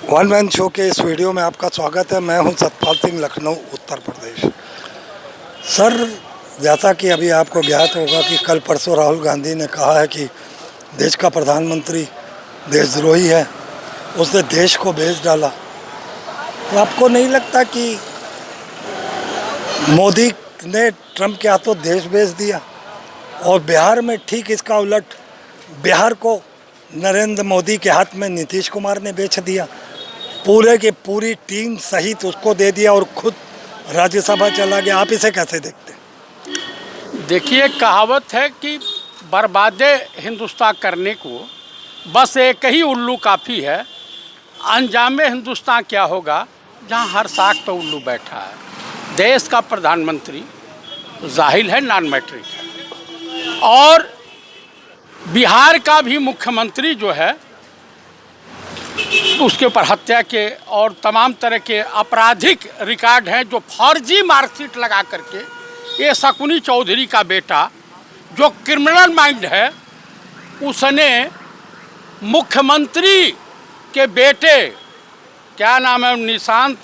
One man show के इस video में आपका स्वागत है। मैं हूं सतपाल सिंह, लखनऊ, उत्तर प्रदेश। सर, जैसा कि अभी आपको ज्ञात होगा कि कल परसों राहुल गांधी ने कहा है कि देश का प्रधानमंत्री देशद्रोही है, उसने देश को बेच डाला। तो आपको नहीं लगता कि मोदी ने ट्रंप के हाथों देश बेच दिया? और बिहार में ठीक इसका उलट, बिहार को नरेंद्र मोदी के हाथ में नीतीश कुमार ने बेच दिया, पूरे की पूरी टीम सहित उसको दे दिया और खुद राज्यसभा चला गया। आप इसे कैसे देखते हैं? देखिए, कहावत है कि बर्बादे हिंदुस्तान करने को बस एक ही उल्लू काफ़ी है। अंजामे हिंदुस्तान क्या होगा जहां हर साख पे उल्लू बैठा है। देश का प्रधानमंत्री जाहिल है, नॉन मैट्रिक है, और बिहार का भी मुख्यमंत्री जो है उसके ऊपर हत्या के और तमाम तरह के आपराधिक रिकॉर्ड हैं, जो फर्जी मार्कशीट लगा करके ये शकुनी चौधरी का बेटा जो क्रिमिनल माइंड है, उसने मुख्यमंत्री के बेटे, क्या नाम है, निशांत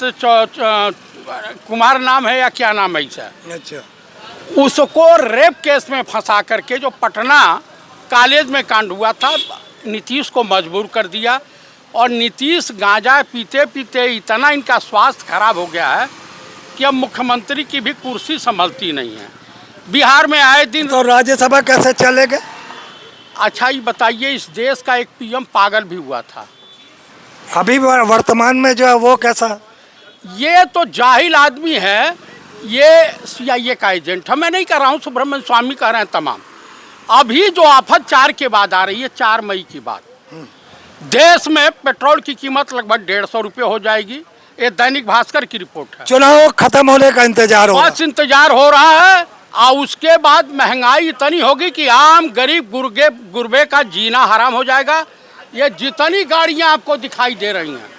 कुमार नाम है या क्या नाम है इसे, अच्छा, उसको रेप केस में फंसा करके, जो पटना कॉलेज में कांड हुआ था, नीतीश को मजबूर कर दिया। और नीतीश गांजा पीते पीते इतना इनका स्वास्थ्य खराब हो गया है कि अब मुख्यमंत्री की भी कुर्सी संभलती नहीं है। बिहार में आए दिन तो राज्यसभा कैसे चलेगा? अच्छा, ये बताइए, इस देश का एक पीएम पागल भी हुआ था। अभी वर्तमान में जो है वो कैसा? ये तो जाहिल आदमी है, ये CIA का एजेंट है। मैं नहीं कह रहा हूँ, सुब्रमण्य स्वामी कह रहे हैं तमाम। अभी जो आफत 4 के बाद आ रही है, 4 मई की बात, देश में पेट्रोल की कीमत लगभग 150 रुपये हो जाएगी। ये दैनिक भास्कर की रिपोर्ट है। चुनाव खत्म होने का इंतजार हो रहा है। बस इंतजार हो रहा है, और उसके बाद महंगाई इतनी होगी कि आम गरीब गुरबे का जीना हराम हो जाएगा। ये जितनी गाड़ियां आपको दिखाई दे रही हैं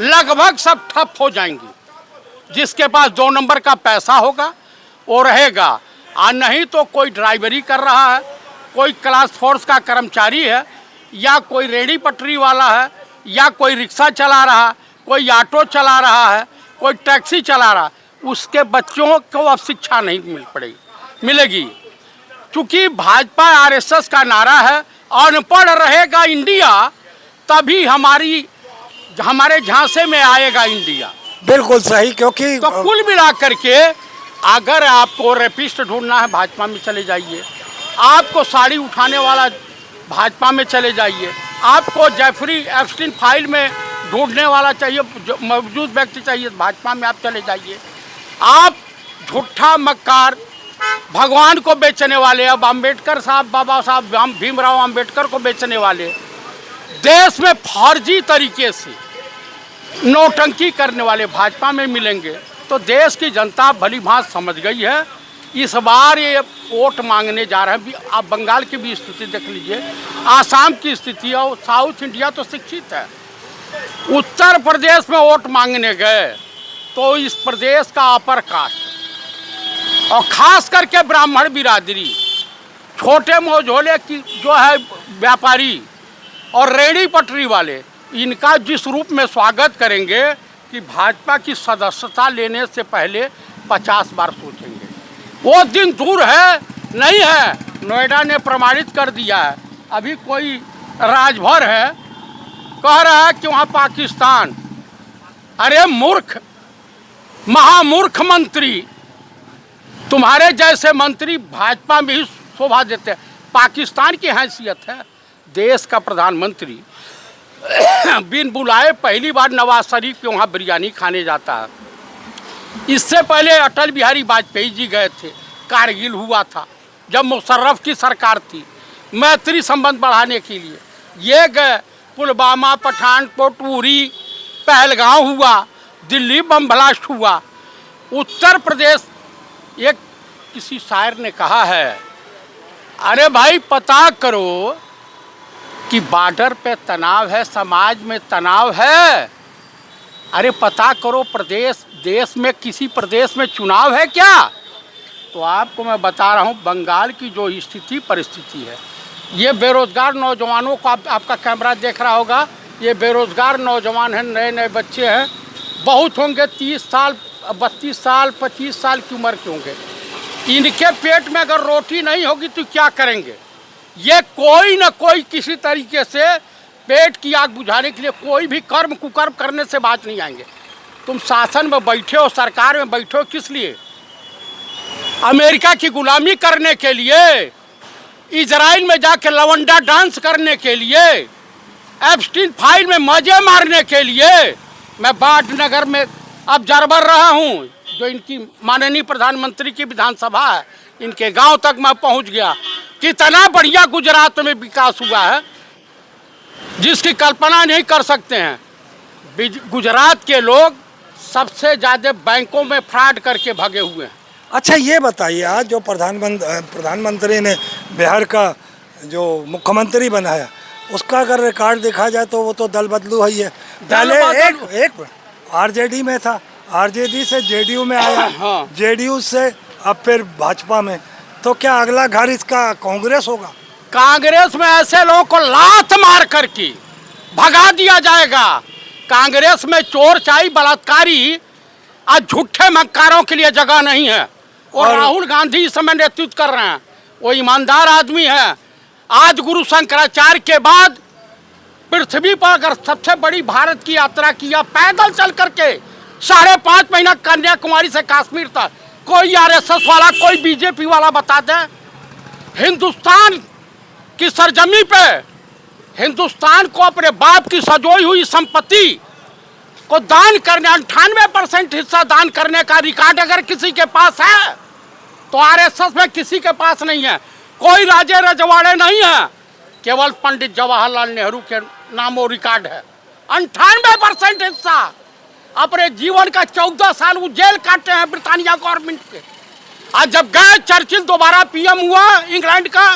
लगभग सब ठप हो जाएंगी। जिसके पास 2 नंबर का पैसा होगा वो रहेगा, और नहीं तो कोई ड्राइवरी कर रहा है, कोई क्लास फोर्स का कर्मचारी है, या कोई रेहड़ी पटरी वाला है, या कोई रिक्शा चला रहा, कोई ऑटो चला रहा है, कोई टैक्सी चला रहा, उसके बच्चों को अब शिक्षा नहीं मिलेगी। क्योंकि भाजपा RSS का नारा है, अनपढ़ रहेगा इंडिया तभी हमारे झांसे में आएगा इंडिया। बिल्कुल सही, क्योंकि तो कुल मिला करके अगर आपको रेपिस्ट ढूंढना है, भाजपा में चले जाइए। आपको साड़ी उठाने वाला, भाजपा में चले जाइए। आपको जेफरी एप्स्टीन फाइल में ढूंढने वाला चाहिए, जो मौजूद व्यक्ति चाहिए, भाजपा में आप चले जाइए। आप झूठा मक्कार भगवान को बेचने वाले, अब अंबेडकर साहब, बाबा साहब भीमराव अंबेडकर को बेचने वाले, देश में फर्जी तरीके से नौटंकी करने वाले भाजपा में मिलेंगे। तो देश की जनता भली भांति समझ गई है। इस बार ये वोट मांगने जा रहे हैं। आप बंगाल की भी स्थिति देख लीजिए, आसाम की स्थिति, और साउथ इंडिया तो शिक्षित है। उत्तर प्रदेश में वोट मांगने गए तो इस प्रदेश का अपर कास्ट और खास करके ब्राह्मण बिरादरी, छोटे मोझोले की जो है व्यापारी और रेहड़ी पटरी वाले, इनका जिस रूप में स्वागत करेंगे कि भाजपा की सदस्यता लेने से पहले 50 बार सोचेंगे। वो दिन दूर है नहीं है, नोएडा ने प्रमाणित कर दिया है। अभी कोई राजभर है, कह रहा है कि वहाँ पाकिस्तान। अरे मूर्ख, महामूर्ख मंत्री, तुम्हारे जैसे मंत्री भाजपा में ही शोभा देते हैं। पाकिस्तान की हैसियत है। देश का प्रधानमंत्री बिन बुलाए पहली बार नवाज शरीफ के वहाँ बिरयानी खाने जाता है। इससे पहले अटल बिहारी वाजपेयी जी गए थे, कारगिल हुआ था जब मुशर्रफ की सरकार थी, मैत्री संबंध बढ़ाने के लिए ये गए। पुलवामा, पठानकोट, उरी, पहलगांव हुआ, दिल्ली बम ब्लास्ट हुआ। उत्तर प्रदेश, एक किसी शायर ने कहा है, अरे भाई पता करो कि बॉर्डर पे तनाव है, समाज में तनाव है। अरे पता करो, देश में किसी प्रदेश में चुनाव है क्या? तो आपको मैं बता रहा हूँ, बंगाल की जो स्थिति परिस्थिति है, ये बेरोजगार नौजवानों को आपका कैमरा देख रहा होगा, ये बेरोजगार नौजवान हैं, नए नए बच्चे हैं, बहुत होंगे 30 साल 32 साल 25 साल की उम्र के होंगे। इनके पेट में अगर रोटी नहीं होगी तो क्या करेंगे? ये कोई ना कोई किसी तरीके से पेट की आग बुझाने के लिए कोई भी कर्म कुकर्म करने से बात नहीं आएंगे। तुम शासन में बैठे हो, सरकार में बैठे हो, किस लिए? अमेरिका की गुलामी करने के लिए, इजराइल में जाके लवंडा डांस करने के लिए, एप्स्टीन फाइल में मजे मारने के लिए। मैं वाडनगर में ऑब्जर्वर रहा हूँ, जो इनकी माननीय प्रधानमंत्री की विधानसभा है, इनके गांव तक मैं पहुंच गया। कितना बढ़िया गुजरात में विकास हुआ है जिसकी कल्पना नहीं कर सकते हैं। गुजरात के लोग सबसे ज़्यादा बैंकों में फ्रॉड करके भगे हुए हैं। अच्छा ये बताइए, आज जो प्रधानमंत्री ने बिहार का जो मुख्यमंत्री बनाया, उसका अगर रिकॉर्ड देखा जाए तो वो तो दल बदलू है। पहले एक आरजेडी में था, आरजेडी से जेडीयू में आया, हाँ। जेडीयू से अब फिर भाजपा में। तो क्या अगला घर इसका कांग्रेस होगा? कांग्रेस में ऐसे लोगों को लात मार करके भगा दिया जाएगा। कांग्रेस में चोर चाई बलात्कारी आज झूठे मक्कारों के लिए जगह नहीं है। और राहुल गांधी इस समय नेतृत्व कर रहे हैं, वो ईमानदार आदमी है। आज गुरु शंकराचार्य के बाद पृथ्वी पर अगर सबसे बड़ी भारत की यात्रा किया पैदल चल करके 5.5 महीना कन्याकुमारी से कश्मीर तक, कोई आरएसएस वाला कोई बीजेपी वाला बता दे हिंदुस्तान की सरजमी पे हिंदुस्तान को अपने बाप की सजोई हुई संपत्ति को दान करने 98% हिस्सा दान करने का रिकॉर्ड अगर किसी के पास है तो आरएसएस में किसी के पास नहीं है। कोई राजे रजवाड़े नहीं है, केवल पंडित जवाहरलाल नेहरू के नाम वो रिकॉर्ड है। 98% हिस्सा अपने जीवन का 14 साल वो जेल काटे हैं ब्रिटानिया गवर्नमेंट के। आज जब गए चर्चिल दोबारा पीएम हुआ इंग्लैंड का,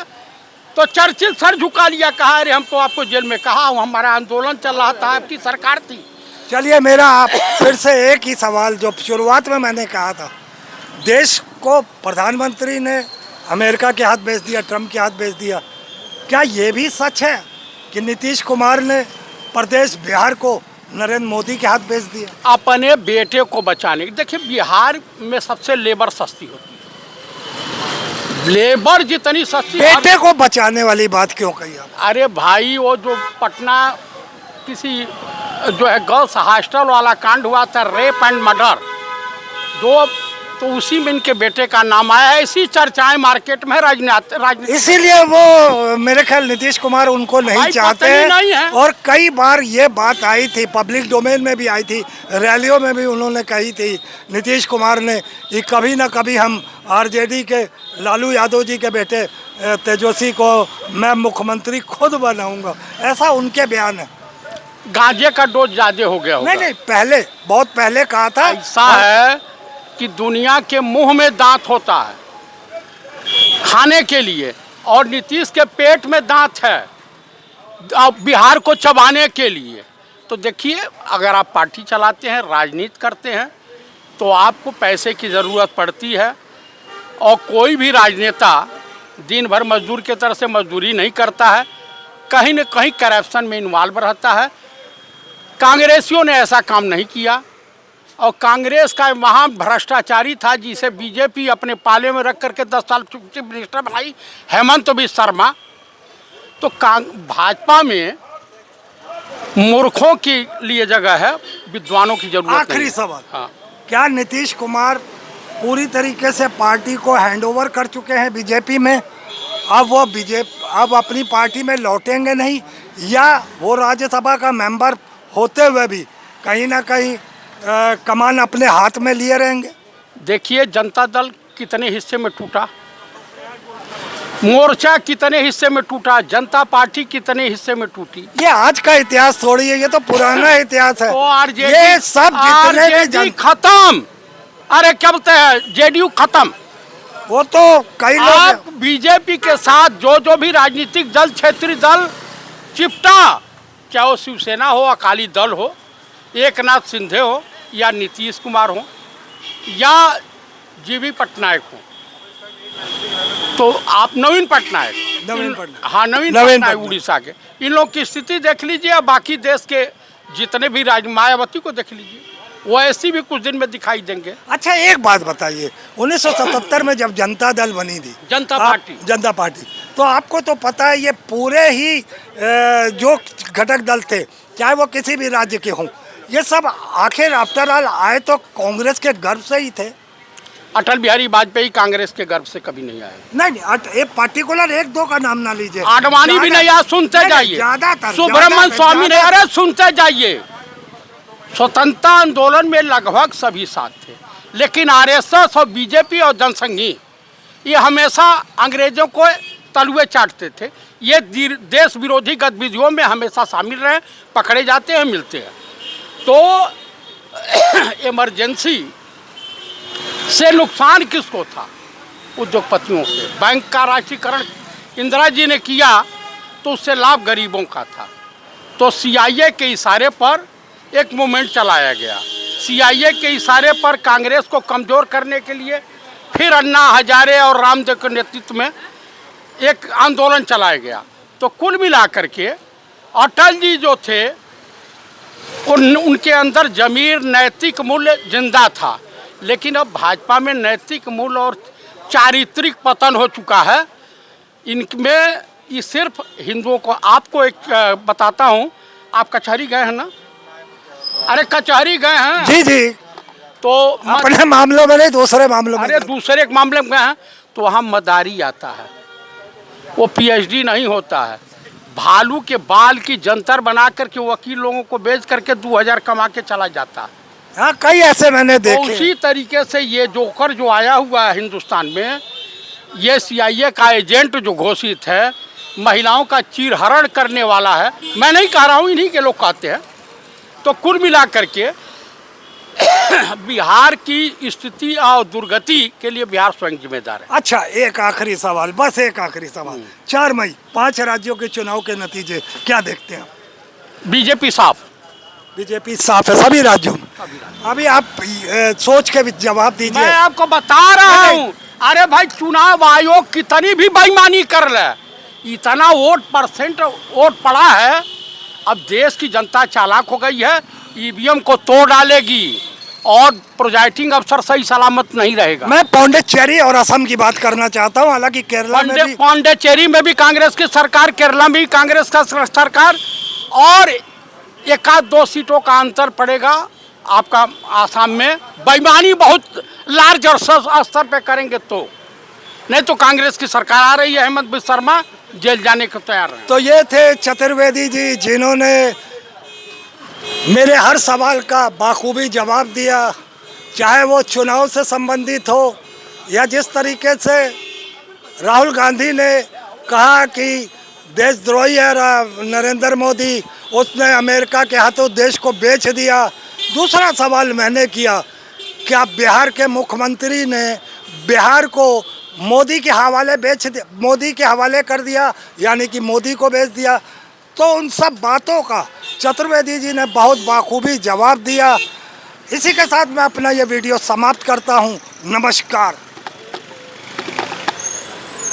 तो चर्चिल सर झुका लिया, कहा अरे हम तो आपको जेल में कहा हूँ, हमारा आंदोलन चल रहा था, आपकी सरकार थी। चलिए मेरा आप फिर से एक ही सवाल जो शुरुआत में मैंने कहा था, देश को प्रधानमंत्री ने अमेरिका के हाथ भेज दिया, ट्रम्प के हाथ भेज दिया। क्या ये भी सच है कि नीतीश कुमार ने प्रदेश बिहार को नरेंद्र मोदी के हाथ भेज दिया? अपने बेटे को बचाने, देखिए बिहार में सबसे लेबर सस्ती होती है, लेबर जितनी सस्ती। बेटे को बचाने वाली बात क्यों कही आप? अरे भाई, वो जो पटना किसी जो है गर्ल्स हॉस्टल वाला कांड हुआ था, रेप एंड मर्डर, तो उसी में इनके बेटे का नाम आया है। ऐसी चर्चाएं मार्केट में राजनीति, इसीलिए वो मेरे ख्याल नीतीश कुमार उनको नहीं चाहते नहीं है। और कई बार ये बात आई थी, पब्लिक डोमेन में भी आई थी, रैलियों में भी उन्होंने कही थी नीतीश कुमार ने कि कभी ना कभी हम आरजेडी के लालू यादव जी के बेटे तेजस्वी को मैं मुख्यमंत्री खुद बनाऊंगा, ऐसा उनके बयान है। गांजे का डोज ज्यादा हो गया होगा। नहीं, पहले बहुत पहले कहा था। ऐसा है कि दुनिया के मुंह में दांत होता है खाने के लिए, और नीतीश के पेट में दांत है बिहार को चबाने के लिए। तो देखिए, अगर आप पार्टी चलाते हैं, राजनीति करते हैं, तो आपको पैसे की ज़रूरत पड़ती है। और कोई भी राजनेता दिन भर मजदूर के तरह से मजदूरी नहीं करता है, कहीं न कहीं करप्शन में इन्वॉल्व रहता है। कांग्रेसियों ने ऐसा काम नहीं किया, और कांग्रेस का वहाँ भ्रष्टाचारी था जिसे बीजेपी अपने पाले में रख करके 10 साल चीफ मिनिस्टर बनाई, हेमंत बिस्वा शर्मा। तो भाजपा में मूर्खों के लिए जगह है, विद्वानों की जरूरत नहीं। आखिरी सवाल, हाँ, क्या नीतीश कुमार पूरी तरीके से पार्टी को हैंडओवर कर चुके हैं बीजेपी में? अब वो अब अपनी पार्टी में लौटेंगे नहीं, या वो राज्यसभा का मेंबर होते हुए भी कहीं ना कहीं कमान अपने हाथ में लिए रहेंगे? देखिए, जनता दल कितने हिस्से में टूटा, मोर्चा कितने हिस्से में टूटा, जनता पार्टी कितने हिस्से में टूटी। ये आज का इतिहास थोड़ी है, ये तो पुराना इतिहास है। ये सब जितने भी खत्म, अरे क्या बोलते हैं, जेडीयू खत्म। वो तो कई लोग बीजेपी के साथ जो भी राजनीतिक दल, क्षेत्रीय दल चिपटा, चाहे वो शिवसेना हो, अकाली दल हो, एकनाथ शिंदे हो, या नीतीश कुमार हो, या जीवी पटनायक हो, तो आप नवीन पटनायक, नवीन पटनायक, हाँ नवीन पटनायक उड़ीसा के, इन लोग की स्थिति देख लीजिए, और बाकी देश के जितने भी राज मायावती को देख लीजिए, वो ऐसी भी कुछ दिन में दिखाई देंगे। अच्छा एक बात बताइए, 1977 में जब जनता दल बनी थी, जनता पार्टी, तो आपको तो पता है ये पूरे ही जो घटक दल थे, चाहे वो किसी भी राज्य के हों, ये सब आखिर आफ्टर ऑल आए तो कांग्रेस के गर्व से ही थे। अटल बिहारी वाजपेयी कांग्रेस के गर्व से कभी नहीं आए। नहीं, एक पार्टिकुलर एक दो का नाम ना लीजिए। आडवाणी भी नहीं आया, सुनते जाइए। ज्यादातर सुब्रमण्य स्वामी ने, अरे सुनते जाइए। स्वतंत्रता आंदोलन में लगभग सभी साथ थे, लेकिन आरएसएस और बीजेपी और जनसंघी ये हमेशा अंग्रेजों को तलुए चाटते थे। ये देश विरोधी गतिविधियों में हमेशा शामिल रहे, पकड़े जाते हैं, मिलते हैं। तो इमरजेंसी से नुकसान किसको था? उद्योगपतियों से। बैंक का राष्ट्रीयकरण इंदिरा जी ने किया तो उससे लाभ गरीबों का था। तो सीआईए के इशारे पर एक मूवमेंट चलाया गया। सीआईए के इशारे पर कांग्रेस को कमज़ोर करने के लिए फिर अन्ना हजारे और रामदेव के नेतृत्व में एक आंदोलन चलाया गया। तो कुल मिलाकर के अटल जी जो थे उनके अंदर ज़मीर, नैतिक मूल्य जिंदा था, लेकिन अब भाजपा में नैतिक मूल्य और चारित्रिक पतन हो चुका है। इनमें ये सिर्फ हिंदुओं को, आपको एक बताता हूँ, आप कचहरी गए हैं ना? अरे कचहरी गए हैं? जी जी। तो अपने मामलों में नहीं, दूसरे मामलों में। अरे दूसरे एक मामले में गए हैं तो वहाँ मदारी आता है, वो पीएचडी नहीं होता है। भालू के बाल की जंतर बना करके वकील लोगों को बेच करके 2000 कमा के चला जाता है। हाँ, कई ऐसे मैंने देखे। तो उसी तरीके से ये जोकर जो आया हुआ है हिंदुस्तान में, ये सीआईए का एजेंट जो घोषित है, महिलाओं का चीरहरण करने वाला है। मैं नहीं कह रहा हूँ, इन्हीं के लोग कहते हैं। तो कुल मिला करके बिहार की स्थिति और दुर्गति के लिए बिहार स्वयं जिम्मेदार है। अच्छा एक आखिरी सवाल, बस एक आखिरी सवाल। 4 मई 5 राज्यों के चुनाव के नतीजे क्या देखते हैं? बीजेपी साफ। बीजेपी साफ है सभी राज्यों में। अभी आप सोच के भी जवाब दीजिए। मैं आपको बता रहा हूँ। अरे भाई, चुनाव आयोग कितनी भी बेईमानी कर ले, इतना वोट पड़ा है। अब देश की जनता चालाक हो गई है, ईवीएम को तोड़ डालेगी और प्रोजाइडिंग अफसर सही सलामत नहीं रहेगा। मैं पौंडीचेरी और असम की बात करना चाहता हूँ, हालांकि केरला में भी पौंडीचेरी में भी कांग्रेस की सरकार, केरला में भी कांग्रेस का सरकार, और 1-2 सीटों का अंतर पड़ेगा आपका आसाम में। बेईमानी बहुत लार्ज और स्तर पे करेंगे तो, नहीं तो कांग्रेस की सरकार आ रही है। हेमंत बिस्वा शर्मा जेल जाने को तैयार है। तो ये थे चतुर्वेदी जी, जिन्होंने मेरे हर सवाल का बाखूबी जवाब दिया, चाहे वो चुनाव से संबंधित हो या जिस तरीके से राहुल गांधी ने कहा कि देशद्रोही है नरेंद्र मोदी, उसने अमेरिका के हाथों देश को बेच दिया। दूसरा सवाल मैंने किया, क्या बिहार के मुख्यमंत्री ने बिहार को मोदी के हवाले कर दिया, यानी कि मोदी को बेच दिया? तो उन सब बातों का चतुर्वेदी जी ने बहुत बाखूबी जवाब दिया। इसी के साथ मैं अपना ये वीडियो समाप्त करता हूँ। नमस्कार।